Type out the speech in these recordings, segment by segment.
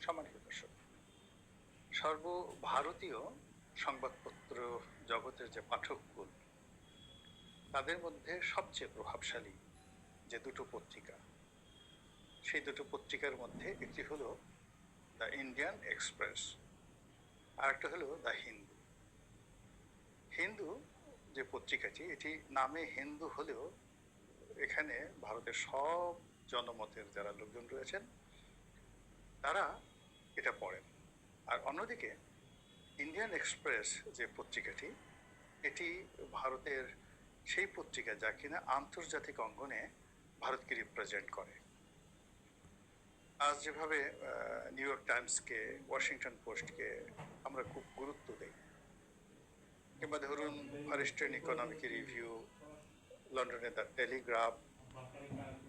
সম্মানিত দর্শক, সর্বভারতীয় সংবাদপত্র জগতের যে পাঠককুল, তাদের মধ্যে সবচেয়ে প্রভাবশালী যে দুটো পত্রিকা, সেই দুটো পত্রিকার মধ্যে একটি হলো দ্য ইন্ডিয়ান এক্সপ্রেস, আর একটা হলো দ্য হিন্দু। হিন্দু যে পত্রিকাটি, এটি নামে হিন্দু হলেও এখানে ভারতের সব জনমতের যারা লোকজন রয়েছেন তারা এটা পড়েন। আর অন্যদিকে ইন্ডিয়ান এক্সপ্রেস যে পত্রিকাটি, এটি ভারতের সেই পত্রিকা যা কিনা আন্তর্জাতিক অঙ্গনে ভারতকে রিপ্রেজেন্ট করে। আজ যেভাবে নিউ ইয়র্ক টাইমসকে, ওয়াশিংটন পোস্টকে আমরা খুব গুরুত্ব দিই, কিংবা ধরুন ফরেস্টার্ন ইকোনমিক রিভিউ, লন্ডনের দ্য টেলিগ্রাফ,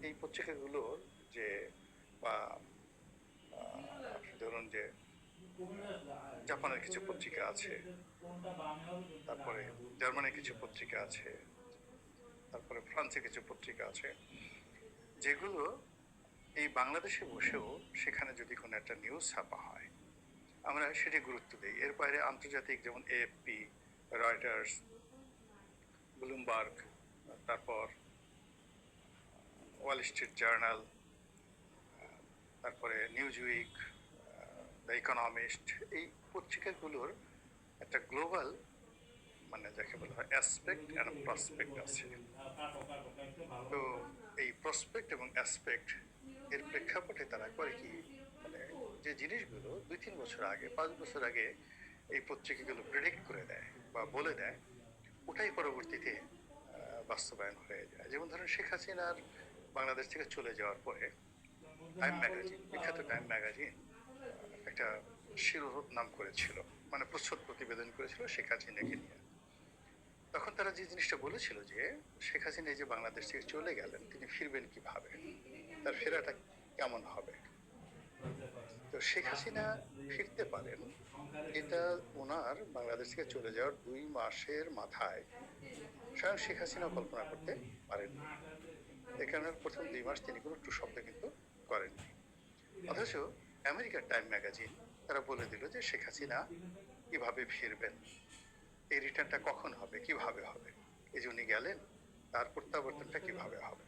এই পত্রিকাগুলোর যে বা ধরুন যে জাপানের কিছু পত্রিকা আছে, তারপরে জার্মানির কিছু পত্রিকা আছে, তারপরে ফ্রান্সের কিছু পত্রিকা আছে, যেগুলো এই বাংলাদেশে বসেও সেখানে যদি কোনো একটা নিউজ ছাপা হয় আমরা সেটি গুরুত্ব দিই। এর বাইরে আন্তর্জাতিক যেমন এএফপি, রয়টার্স, ব্লুমবার্গ, তারপর ওয়াল স্ট্রিট জার্নাল, তারপরে নিউজ উইক, দ্য ইকোনমিস্ট, এই পত্রিকাগুলোর একটা গ্লোবাল মানে যাকে বলা হয় অ্যাসপেক্ট অ্যান্ড প্রসপেক্ট আছে। তো এই প্রসপেক্ট এবং অ্যাসপেক্ট এর প্রেক্ষাপটে তারা করে কি, মানে যে জিনিসগুলো 2-3 বছর আগে, 5 বছর আগে এই পত্রিকাগুলো প্রেডিক্ট করে দেয় বা বলে দেয়, ওটাই পরবর্তীতে বাস্তবায়ন হয়ে যায়। যেমন ধরেন শেখ হাসিনার বাংলাদেশ থেকে চলে যাওয়ার পরে টাইম ম্যাগাজিন, বিখ্যাত টাইম ম্যাগাজিন একটা শিরোনাম করেছিল, মানে প্রচ্ছদ প্রতিবেদন করেছিল শেখ হাসিনাকে নিয়ে। তখন তারা যে জিনিসটা বলেছিল যে শেখ হাসিনা যে বাংলাদেশ থেকে চলে গেলেন, তিনি ফিরবেন কিভাবে, তার ফেরাটা কেমন হবে। তো শেখ হাসিনা ফিরতে পারেন, এটা ওনার বাংলাদেশ থেকে চলে যাওয়ার 2 মাসের মাথায় স্বয়ং শেখ হাসিনা কল্পনা করতে পারেন। এ কারণে প্রথম 2 মাস তিনি কোনো টু শব্দ কিন্তু করেননি। অথচ আমেরিকার টাইম ম্যাগাজিন তারা বলে দিল যে শেখ হাসিনা কিভাবে ফিরবেন, এই রিটার্নটা কখন হবে, কিভাবে হবে, এই যে উনি গেলেন তার প্রত্যাবর্তনটা কিভাবে হবে।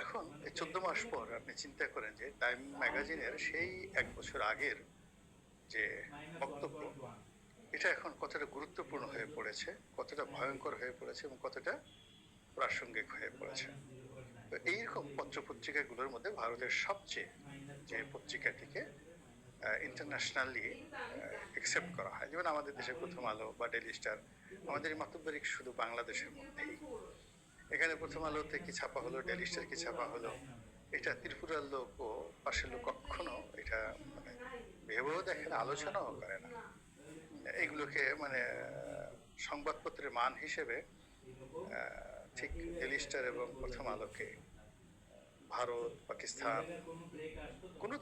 এখন এই 14 মাস পর আপনি চিন্তা করেন যে টাইম ম্যাগাজিনের সেই 1 বছর আগের যে বক্তব্য, এটা এখন কতটা গুরুত্বপূর্ণ হয়ে পড়েছে, কতটা ভয়ঙ্কর হয়ে পড়েছে এবং কতটা প্রাসঙ্গিক হয়ে পড়েছে। তো এইরকম পত্রপত্রিকাগুলোর মধ্যে ভারতের সবচেয়ে যে পত্রিকাটিকে ইন্টারন্যাশনালি অ্যাকসেপ্ট করা হয়, যেমন আমাদের দেশের প্রথম আলো বা ডেইলি স্টার, আমাদের এই মাতব্বরিক শুধু বাংলাদেশের মধ্যেই। এখানে প্রথম আলোতে কি ছাপা হলো, ডেইলি স্টার কি ছাপা হলো, এটা ত্রিপুরার লোক ও পাশের লোক কখনো এটা মানে ভেবেও দেখে না, আলোচনাও করে না। এগুলোকে মানে সংবাদপত্রের মান হিসেবে ঠিক ডেইলি স্টার এবং প্রথম আলোকে ভারত, পাকিস্তান কোনো